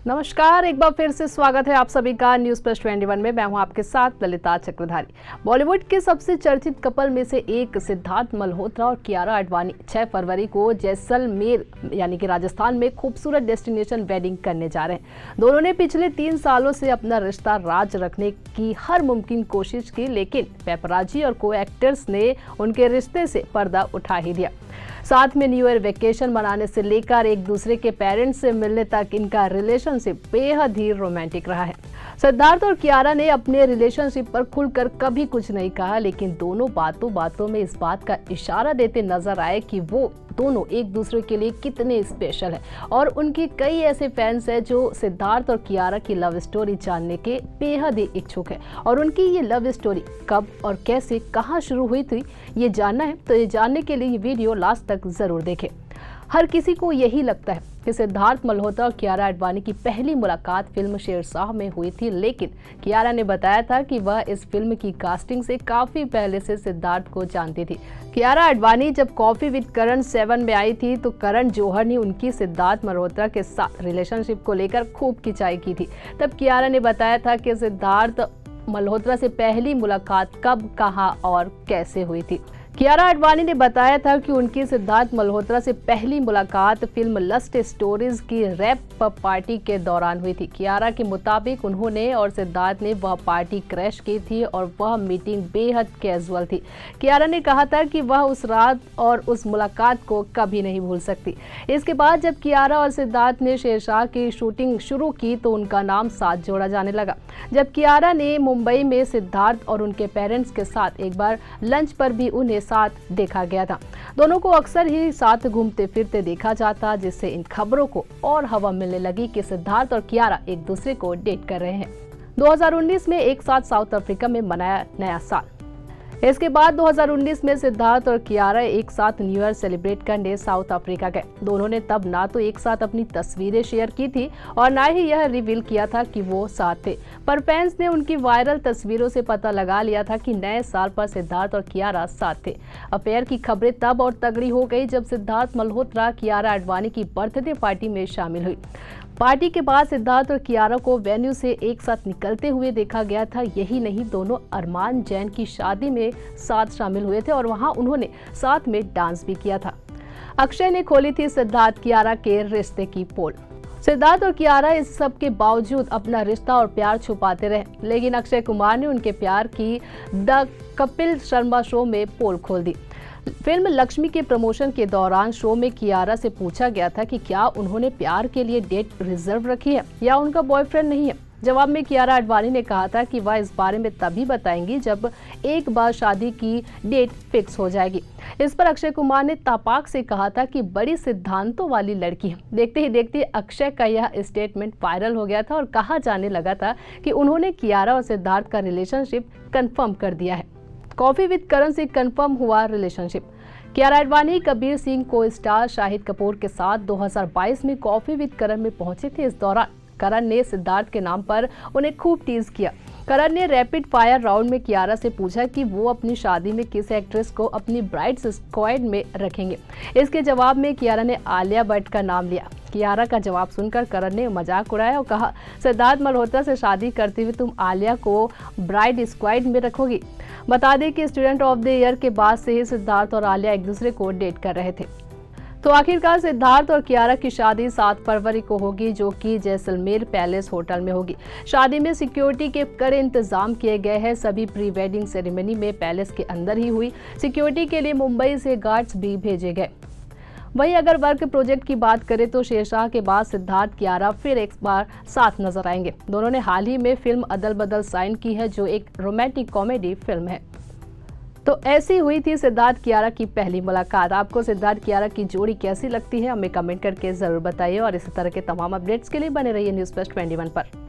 नमस्कार, एक बार फिर से स्वागत है आप सभी का न्यूज़ प्लस 21 में। मैं हूं आपके साथ ललिता चक्रधारी। बॉलीवुड के सबसे चर्चित कपल में से एक सिद्धार्थ मल्होत्रा और कियारा आडवाणी 6 फरवरी को जैसलमेर यानी कि राजस्थान में खूबसूरत डेस्टिनेशन वेडिंग करने जा रहे हैं। दोनों ने पिछले 3 सालों से अपना रिश्ता राज रखने की हर मुमकिन कोशिश की, लेकिन पेपराजी और को एक्टर्स ने उनके रिश्ते से पर्दा उठा ही दिया। साथ में न्यू ईयर वेकेशन मनाने से लेकर एक दूसरे के पेरेंट्स से मिलने तक इनका रिलेशनशिप बेहद ही रोमांटिक रहा है। सिद्धार्थ और कियारा ने अपने रिलेशनशिप पर खुलकर कभी कुछ नहीं कहा, लेकिन दोनों बातों में इस बात का इशारा देते नजर आए कि वो दोनों एक दूसरे के लिए कितने स्पेशल है। और उनकी कई ऐसे फैंस हैं जो सिद्धार्थ और कियारा की लव स्टोरी जानने के बेहद ही इच्छुक है। और उनकी ये लव स्टोरी कब और कैसे कहाँ शुरू हुई थी ये जानना है, तो ये जानने के लिए ये वीडियो लास्ट तक जरूर देखें। हर किसी को यही लगता है कि सिद्धार्थ मल्होत्रा और कियारा आडवाणी की पहली मुलाकात फिल्म शेरशाह में हुई थी, लेकिन कियारा ने बताया था कि वह इस फिल्म की कास्टिंग से काफी पहले से सिद्धार्थ को जानती थी। कियारा आडवाणी जब कॉफी विद करण 7 में आई थी तो करण जौहर ने उनकी सिद्धार्थ मल्होत्रा के साथ रिलेशनशिप को लेकर खूब खिंचाई की थी। तब कियारा ने बताया था कि सिद्धार्थ मल्होत्रा से पहली मुलाकात कब, कहाँ और कैसे हुई थी। कियारा आडवाणी ने बताया था कि उनकी सिद्धार्थ मल्होत्रा से पहली मुलाकात फिल्म लस्ट स्टोरीज की रैप पार्टी के दौरान हुई थी। कियारा के मुताबिक उन्होंने और सिद्धार्थ ने वह पार्टी क्रैश की थी और वह मीटिंग बेहद कैजुअल थी। कियारा ने कहा था कि वह उस रात और उस मुलाकात को कभी नहीं भूल सकती। इसके बाद जब कियारा और सिद्धार्थ ने शेरशाह की शूटिंग शुरू की तो उनका नाम साथ जोड़ा जाने लगा। जब कियारा ने मुंबई में सिद्धार्थ और उनके पेरेंट्स के साथ एक बार लंच पर भी उन्हें साथ देखा गया था। दोनों को अक्सर ही साथ घूमते फिरते देखा जाता, जिससे इन खबरों को और हवा मिलने लगी कि सिद्धार्थ और कियारा एक दूसरे को डेट कर रहे हैं। 2019 में एक साथ साउथ अफ्रीका में मनाया नया साल। इसके बाद 2019 में सिद्धार्थ और कियारा एक साथ न्यू ईयर सेलिब्रेट करने साउथ अफ्रीका गए। दोनों ने तब ना तो एक साथ अपनी तस्वीरें शेयर की थी और ना ही यह रिवील किया था कि वो साथ थे, पर फैंस ने उनकी वायरल तस्वीरों से पता लगा लिया था कि नए साल पर सिद्धार्थ और कियारा साथ थे। अफेयर की खबरें तब और तगड़ी हो गई जब सिद्धार्थ मल्होत्रा कियारा आडवाणी की बर्थडे पार्टी में शामिल हुई। पार्टी के बाद सिद्धार्थ और कियारा को वेन्यू से एक साथ निकलते हुए देखा गया था। यही नहीं, दोनों अरमान जैन की शादी में साथ शामिल हुए थे और वहां उन्होंने साथ में डांस भी किया था। अक्षय ने खोली थी सिद्धार्थ कियारा के रिश्ते की पोल। सिद्धार्थ और कियारा इस सब के बावजूद अपना रिश्ता और प्यार छुपाते रहे, लेकिन अक्षय कुमार ने उनके प्यार की द कपिल शर्मा शो में पोल खोल दी। फिल्म लक्ष्मी के प्रमोशन के दौरान शो में कियारा से पूछा गया था कि क्या उन्होंने प्यार के लिए डेट रिजर्व रखी है या उनका बॉयफ्रेंड नहीं है। जवाब में कियारा आडवाणी ने कहा था कि वह इस बारे में तभी बताएंगी जब एक बार शादी की डेट फिक्स हो जाएगी। इस पर अक्षय कुमार ने तपाक से कहा था कि बड़ी सिद्धांतों वाली लड़की है। देखते ही देखते अक्षय का यह स्टेटमेंट वायरल हो गया था और कहा जाने लगा था कि उन्होंने कियारा और सिद्धार्थ का रिलेशनशिप कंफर्म कर दिया है। कॉफी विद करण से कंफर्म हुआ रिलेशनशिप। कियारा आडवाणी कबीर सिंह को स्टार शाहिद कपूर के साथ 2022 में कॉफी विद करण में पहुंचे थे। इस दौरान करण ने सिद्धार्थ के नाम पर उन्हें खूब टीज किया। करण ने रैपिड फायर राउंड में कियारा से पूछा कि वो अपनी शादी में किस एक्ट्रेस को अपनी ब्राइड स्क्वाड में रखेंगे। इसके जवाब में कियारा ने आलिया भट्ट का नाम लिया। कियारा का जवाब सुनकर करण ने मजाक उड़ाया और कहा, सिद्धार्थ मल्होत्रा से शादी करते हुए तुम आलिया को ब्राइड स्क्वाड में रखोगी। बता दें कि स्टूडेंट ऑफ द ईयर के बाद से ही सिद्धार्थ और आलिया एक दूसरे को डेट कर रहे थे। तो आखिरकार सिद्धार्थ और कियारा की शादी 7 फरवरी को होगी, जो कि जैसलमेर पैलेस होटल में होगी। शादी में सिक्योरिटी के कड़े इंतजाम किए गए हैं। सभी प्री वेडिंग सेरेमनी में पैलेस के अंदर ही हुई। सिक्योरिटी के लिए मुंबई से गार्ड्स भी भेजे गए। वहीं अगर वर्क प्रोजेक्ट की बात करें तो शेरशाह के बाद सिद्धार्थ कियारा फिर एक बार साथ नजर आएंगे। दोनों ने हाल ही में फिल्म अदल बदल साइन की है, जो एक रोमांटिक कॉमेडी फिल्म है। तो ऐसी हुई थी सिद्धार्थ कियारा की पहली मुलाकात। आपको सिद्धार्थ कियारा की जोड़ी कैसी लगती है, हमें कमेंट करके जरूर बताइए और इसी तरह के तमाम अपडेट्स के लिए बने रहिए न्यूज़ प्लस 21 पर।